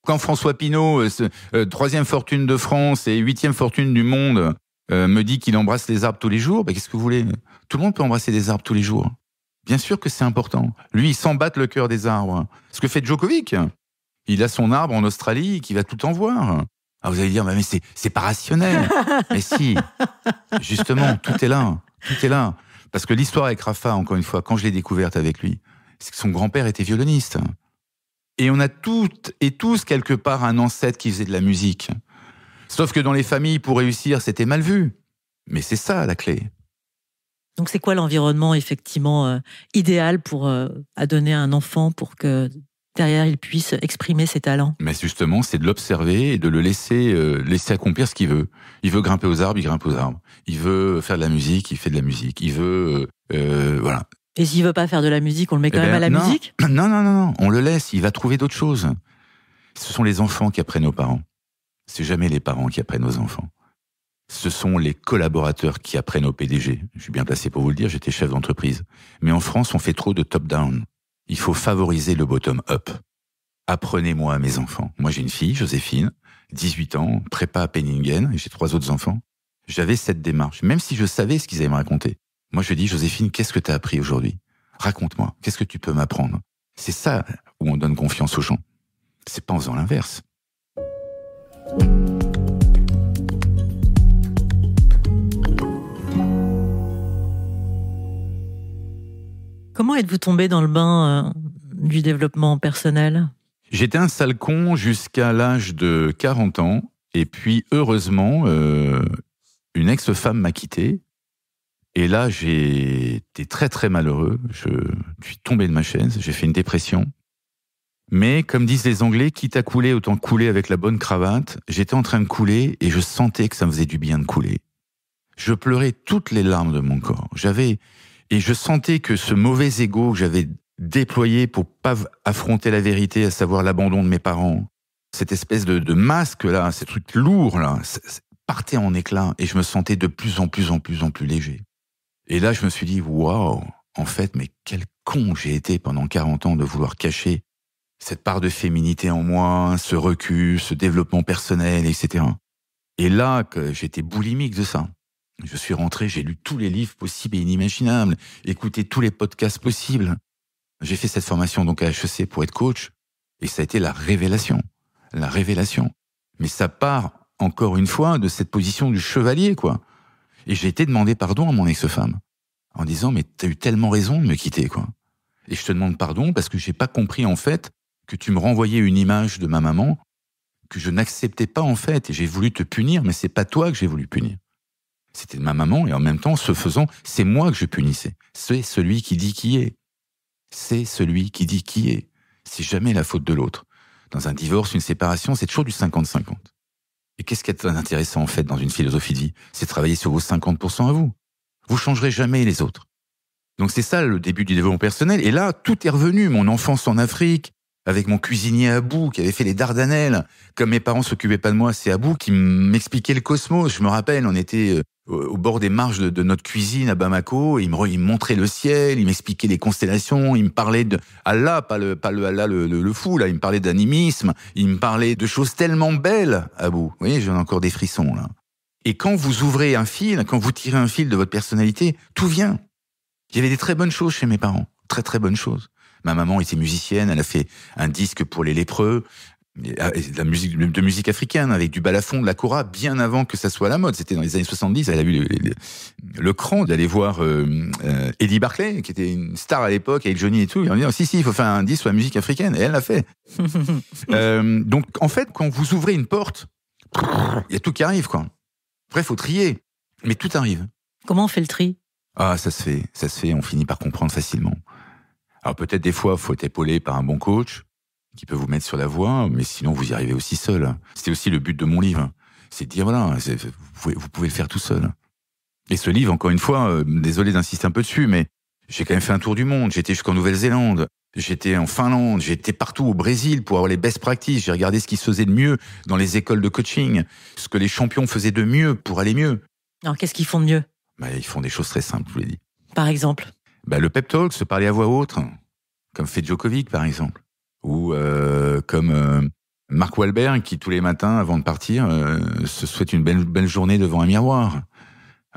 Quand François Pinault, 3e fortune de France et 8e fortune du monde, me dit qu'il embrasse les arbres tous les jours, qu'est-ce que vous voulez ? Tout le monde peut embrasser des arbres tous les jours. Bien sûr que c'est important. Lui, il s'embatte le cœur des arbres. Ce que fait Djokovic. Il a son arbre en Australie qui va tout en voir. Ah, vous allez dire, mais c'est pas rationnel. Mais si, justement, tout est là. Tout est là. Parce que l'histoire avec Rafa, encore une fois, quand je l'ai découverte avec lui, c'est que son grand-père était violoniste. Et on a toutes et tous, quelque part, un ancêtre qui faisait de la musique. Sauf que dans les familles, pour réussir, c'était mal vu. Mais c'est ça, la clé. Donc, c'est quoi l'environnement, effectivement, idéal à donner à un enfant pour que, derrière, il puisse exprimer ses talents ? Mais justement, c'est de l'observer et de le laisser accomplir ce qu'il veut. Il veut grimper aux arbres, il grimpe aux arbres. Il veut faire de la musique, il fait de la musique. Il veut... voilà. Et s'il veut pas faire de la musique, on le met quand même à la musique ? Non, on le laisse, il va trouver d'autres choses. Ce sont les enfants qui apprennent aux parents. C'est jamais les parents qui apprennent aux enfants. Ce sont les collaborateurs qui apprennent au PDG. Je suis bien placé pour vous le dire, j'étais chef d'entreprise. Mais en France, on fait trop de top-down. Il faut favoriser le bottom-up. Apprenez-moi à mes enfants. Moi, j'ai une fille, Joséphine, 18 ans, prépa à Penningen, et j'ai 3 autres enfants. J'avais cette démarche, même si je savais ce qu'ils allaient me raconter. Moi, je dis, Joséphine, qu'est-ce que tu as appris aujourd'hui ? Raconte-moi, qu'est-ce que tu peux m'apprendre ? C'est ça où on donne confiance aux gens. C'est pas en faisant l'inverse. Comment êtes-vous tombé dans le bain du développement personnel ? J'étais un sale con jusqu'à l'âge de 40 ans. Et puis, heureusement, une ex-femme m'a quitté. Et là, j'ai été très très malheureux. Je suis tombé de ma chaise, j'ai fait une dépression. Mais comme disent les Anglais, quitte à couler, autant couler avec la bonne cravate. J'étais en train de couler et je sentais que ça me faisait du bien de couler. Je pleurais toutes les larmes de mon corps. Et je sentais que ce mauvais ego que j'avais déployé pour pas affronter la vérité, à savoir l'abandon de mes parents, cette espèce de masque là, ces trucs lourds là, partait en éclats et je me sentais de plus en plus léger. Et là, je me suis dit, waouh, en fait, mais quel con j'ai été pendant 40 ans de vouloir cacher cette part de féminité en moi, ce recul, ce développement personnel, etc. Et là, que j'étais boulimique de ça. Je suis rentré, j'ai lu tous les livres possibles et inimaginables, écouté tous les podcasts possibles. J'ai fait cette formation donc à HEC pour être coach, et ça a été la révélation. La révélation. Mais ça part, encore une fois, de cette position du chevalier, quoi. Et j'ai été demander pardon à mon ex-femme, en disant, mais t'as eu tellement raison de me quitter, quoi. Et je te demande pardon parce que j'ai pas compris, en fait, que tu me renvoyais une image de ma maman que je n'acceptais pas, en fait, et j'ai voulu te punir, mais c'est pas toi que j'ai voulu punir. C'était ma maman, et en même temps, ce faisant, c'est moi que je punissais. C'est celui qui dit qui est. C'est celui qui dit qui est. C'est jamais la faute de l'autre. Dans un divorce, une séparation, c'est toujours du 50-50. Et qu'est-ce qui est intéressant, en fait, dans une philosophie de vie ? C'est travailler sur vos 50% à vous. Vous changerez jamais les autres. Donc c'est ça le début du développement personnel. Et là, tout est revenu. Mon enfance en Afrique, avec mon cuisinier Abou, qui avait fait les Dardanelles. Comme mes parents s'occupaient pas de moi, c'est Abou qui m'expliquait le cosmos. Je me rappelle, on était au bord des marges de notre cuisine à Bamako, et il me montrait le ciel, il m'expliquait les constellations, il me parlait de Allah, pas le Allah le fou, là, il me parlait d'animisme, il me parlait de choses tellement belles, Abou. Vous voyez, j'en ai encore des frissons, là. Et quand vous ouvrez un fil, quand vous tirez un fil de votre personnalité, tout vient. Il y avait des très bonnes choses chez mes parents, très très bonnes choses. Ma maman était musicienne, elle a fait un disque pour les lépreux, de musique africaine, avec du balafon, de la kora, bien avant que ça soit à la mode. C'était dans les années 70, elle a eu le cran d'aller voir Eddie Barclay, qui était une star à l'époque, avec Johnny et tout. Et on dit, oh, si, il faut faire un disque sur la musique africaine. Et elle l'a fait. Donc, en fait, quand vous ouvrez une porte, il y a tout qui arrive, quoi. Après, il faut trier. Mais tout arrive. Comment on fait le tri ? Ah, ça se fait, on finit par comprendre facilement. Alors peut-être des fois, il faut être épaulé par un bon coach qui peut vous mettre sur la voie, mais sinon vous y arrivez aussi seul. C'était aussi le but de mon livre. C'est de dire, voilà, vous pouvez le faire tout seul. Et ce livre, encore une fois, désolé d'insister un peu dessus, mais j'ai quand même fait un tour du monde. J'étais jusqu'en Nouvelle-Zélande, j'étais en Finlande, j'étais partout au Brésil pour avoir les best practices. J'ai regardé ce qui se faisait de mieux dans les écoles de coaching, ce que les champions faisaient de mieux pour aller mieux. Alors qu'est-ce qu'ils font de mieux ? Ils font des choses très simples, je vous l'ai dit. Par exemple ? Le pep talk, se parler à voix haute. comme fait Djokovic par exemple, ou comme Mark Wahlberg qui tous les matins avant de partir se souhaite une belle journée devant un miroir,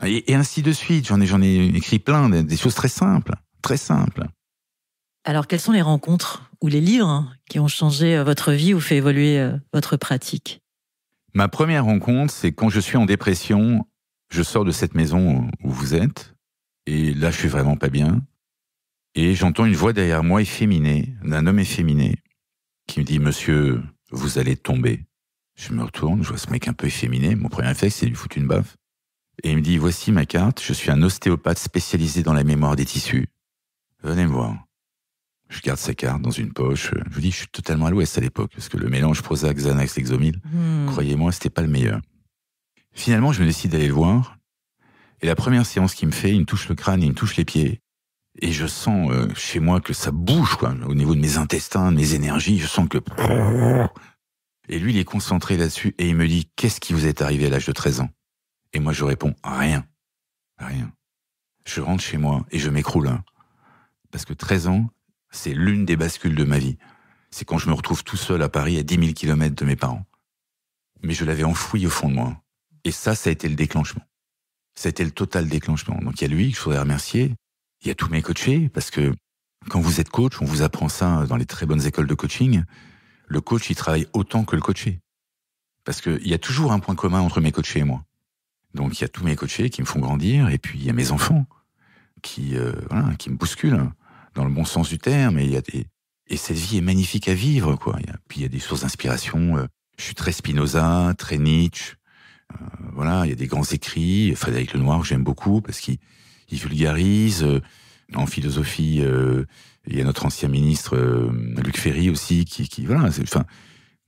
et ainsi de suite. J'en ai écrit plein, des choses très simples, très simples. Alors, quelles sont les rencontres ou les livres qui ont changé votre vie ou fait évoluer votre pratique? Ma première rencontre, c'est quand je suis en dépression, je sors de cette maison où vous êtes, et là je suis vraiment pas bien, et j'entends une voix derrière moi efféminée, d'un homme efféminé, qui me dit « Monsieur, vous allez tomber ». Je me retourne, je vois ce mec un peu efféminé, mon premier réflexe c'est de lui foutre une baffe, et il me dit « Voici ma carte, je suis un ostéopathe spécialisé dans la mémoire des tissus. Venez me voir ». Je garde sa carte dans une poche. Je vous dis, je suis totalement à l'ouest à l'époque, parce que le mélange Prozac, Xanax, Lexomil, croyez-moi, c'était pas le meilleur. Finalement, je me décide d'aller le voir. Et la première séance qu'il me fait, il me touche le crâne, il me touche les pieds. Et je sens chez moi que ça bouge, quoi. Au niveau de mes intestins, de mes énergies, je sens que... Et lui, il est concentré là-dessus et il me dit, qu'est-ce qui vous est arrivé à l'âge de 13 ans? Et moi, je réponds, rien. Rien. Je rentre chez moi et je m'écroule. Parce que 13 ans, c'est l'une des bascules de ma vie. C'est quand je me retrouve tout seul à Paris, à 10 000 kilomètres de mes parents. Mais je l'avais enfoui au fond de moi. Et ça a été le déclenchement. Ça a été le total déclenchement. Donc il y a lui que je voudrais remercier. Il y a tous mes coachés, parce que quand vous êtes coach, on vous apprend ça dans les très bonnes écoles de coaching. Le coach, il travaille autant que le coaché. Parce qu'il y a toujours un point commun entre mes coachés et moi. Donc il y a tous mes coachés qui me font grandir, et puis il y a mes enfants qui me bousculent. Dans le bon sens du terme, et cette vie est magnifique à vivre, quoi. Puis il y a des sources d'inspiration. Je suis très Spinoza, très Nietzsche. Il y a des grands écrits. Frédéric Lenoir, que j'aime beaucoup parce qu'il vulgarise. En philosophie, il y a notre ancien ministre Luc Ferry aussi,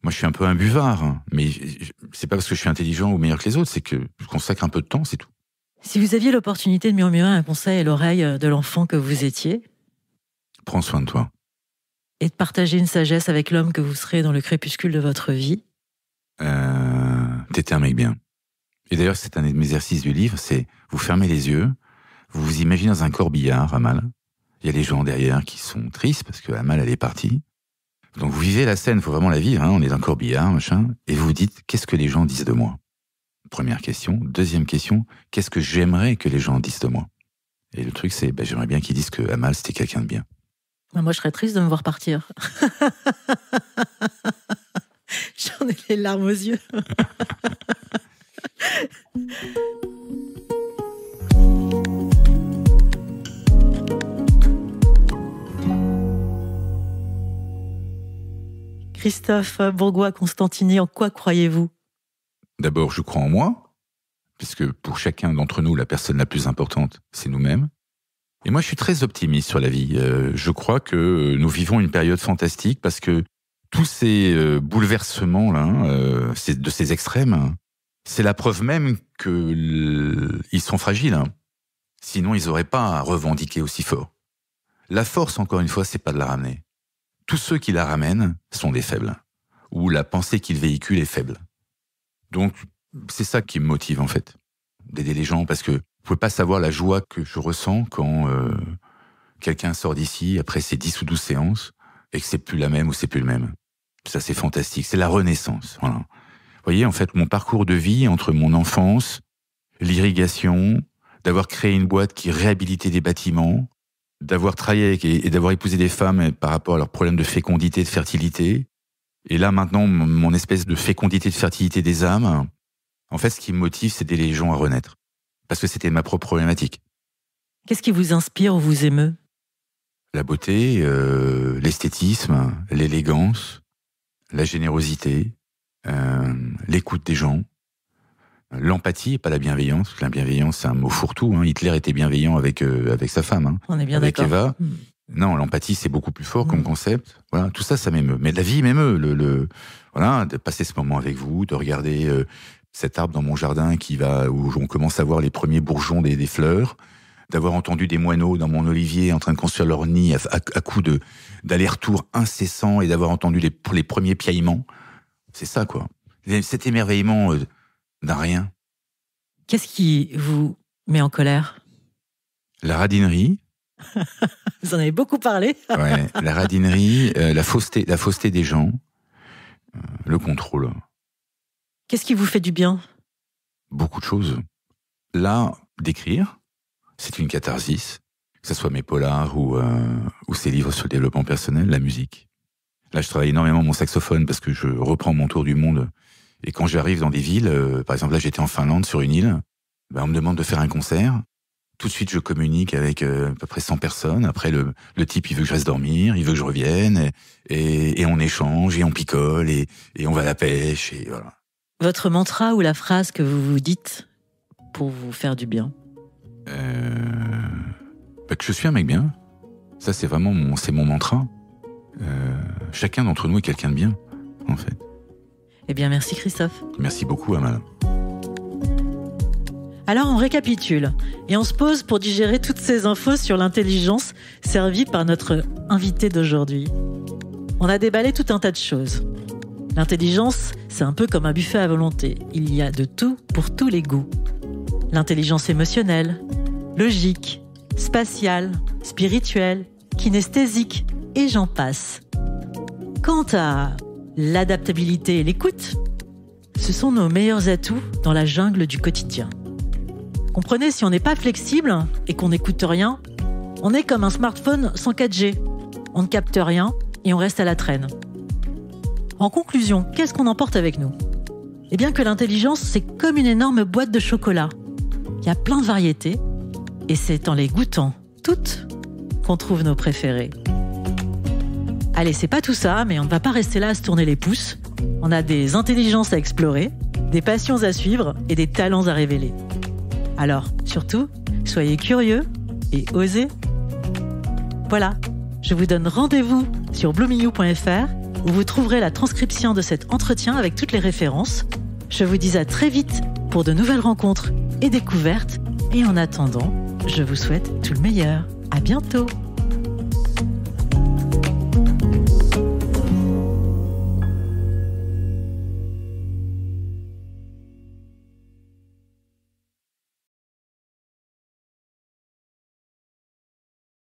moi, je suis un peu un buvard, mais c'est pas parce que je suis intelligent ou meilleur que les autres, c'est que je consacre un peu de temps, c'est tout. Si vous aviez l'opportunité de murmurer un conseil à l'oreille de l'enfant que vous étiez, prends soin de toi. Et de partager une sagesse avec l'homme que vous serez dans le crépuscule de votre vie? T'étais un mec bien. Et d'ailleurs, c'est un de mes exercices du livre, c'est vous fermez les yeux, vous vous imaginez dans un corbillard, Amal. Il y a les gens derrière qui sont tristes parce que Amal, elle est partie. Donc vous vivez la scène, il faut vraiment la vivre, on est dans un corbillard, machin, et vous vous dites, qu'est-ce que les gens disent de moi? Première question. Deuxième question, qu'est-ce que j'aimerais que les gens disent de moi? Et le truc, c'est, j'aimerais bien qu'ils disent que Amal, c'était quelqu'un de bien. Moi, je serais triste de me voir partir. J'en ai les larmes aux yeux. Christophe Bourgois-Constantini, en quoi croyez-vous? D'abord, je crois en moi, puisque pour chacun d'entre nous, la personne la plus importante, c'est nous-mêmes. Et moi, je suis très optimiste sur la vie. Je crois que nous vivons une période fantastique parce que tous ces bouleversements-là, de ces extrêmes, c'est la preuve même qu'ils sont fragiles. Sinon, ils n'auraient pas à revendiquer aussi fort. La force, encore une fois, c'est pas de la ramener. Tous ceux qui la ramènent sont des faibles, ou la pensée qu'ils véhiculent est faible. Donc, c'est ça qui me motive, en fait, d'aider les gens, parce que vous pouvez pas savoir la joie que je ressens quand quelqu'un sort d'ici après ses 10 ou 12 séances et que c'est plus la même ou c'est plus le même. Ça, c'est fantastique. C'est la renaissance. Voilà. Vous voyez, en fait, mon parcours de vie entre mon enfance, l'irrigation, d'avoir créé une boîte qui réhabilitait des bâtiments, d'avoir travaillé avec et d'avoir épousé des femmes par rapport à leurs problèmes de fécondité, de fertilité. Et là, maintenant, mon espèce de fécondité, de fertilité des âmes. En fait, ce qui me motive, c'est d'aider les gens à renaître. Parce que c'était ma propre problématique. Qu'est-ce qui vous inspire ou vous émeut? La beauté, l'esthétisme, l'élégance, la générosité, l'écoute des gens, l'empathie et pas la bienveillance. Parce que la bienveillance, c'est un mot fourre-tout. Hitler était bienveillant avec sa femme. On est bien avec d'accord. Eva. Non, l'empathie, c'est beaucoup plus fort comme concept. Voilà, tout ça, ça m'émeut. Mais la vie m'émeut. De passer ce moment avec vous, de regarder cet arbre dans mon jardin où on commence à voir les premiers bourgeons des fleurs, d'avoir entendu des moineaux dans mon olivier en train de construire leur nid à coups d'aller-retour incessant et d'avoir entendu les premiers piaillements. C'est ça, quoi. Cet émerveillement d'un rien. Qu'est-ce qui vous met en colère? La radinerie, Vous en avez beaucoup parlé. Ouais, la radinerie, la fausseté des gens, le contrôle. Qu'est-ce qui vous fait du bien? Beaucoup de choses. Là, d'écrire, c'est une catharsis, que ce soit mes polars ou ces livres sur le développement personnel, la musique. Là, je travaille énormément mon saxophone parce que je reprends mon tour du monde. Et quand j'arrive dans des villes, par exemple là, j'étais en Finlande sur une île, on me demande de faire un concert. Tout de suite, je communique avec à peu près 100 personnes. Après, le type, il veut que je reste dormir, il veut que je revienne, et on échange, et on picole, et on va à la pêche, et voilà. Votre mantra ou la phrase que vous vous dites pour vous faire du bien? Que je suis un mec bien. Ça, c'est vraiment mon mantra. Chacun d'entre nous est quelqu'un de bien, en fait. Eh bien, merci Christophe. Merci beaucoup, Amal. Alors on récapitule et on se pose pour digérer toutes ces infos sur l'intelligence servies par notre invité d'aujourd'hui. On a déballé tout un tas de choses. L'intelligence, c'est un peu comme un buffet à volonté. Il y a de tout pour tous les goûts. L'intelligence émotionnelle, logique, spatiale, spirituelle, kinesthésique et j'en passe. Quant à l'adaptabilité et l'écoute, ce sont nos meilleurs atouts dans la jungle du quotidien. Comprenez, si on n'est pas flexible et qu'on n'écoute rien, on est comme un smartphone sans 4G. On ne capte rien et on reste à la traîne. En conclusion, qu'est-ce qu'on emporte avec nous? Eh bien que l'intelligence, c'est comme une énorme boîte de chocolat. Il y a plein de variétés et c'est en les goûtant toutes qu'on trouve nos préférés. Allez, c'est pas tout ça, mais on ne va pas rester là à se tourner les pouces. On a des intelligences à explorer, des passions à suivre et des talents à révéler. Alors, surtout, soyez curieux et osez. Voilà, je vous donne rendez-vous sur bloomingyoU.fr où vous trouverez la transcription de cet entretien avec toutes les références. Je vous dis à très vite pour de nouvelles rencontres et découvertes. Et en attendant, je vous souhaite tout le meilleur. À bientôt.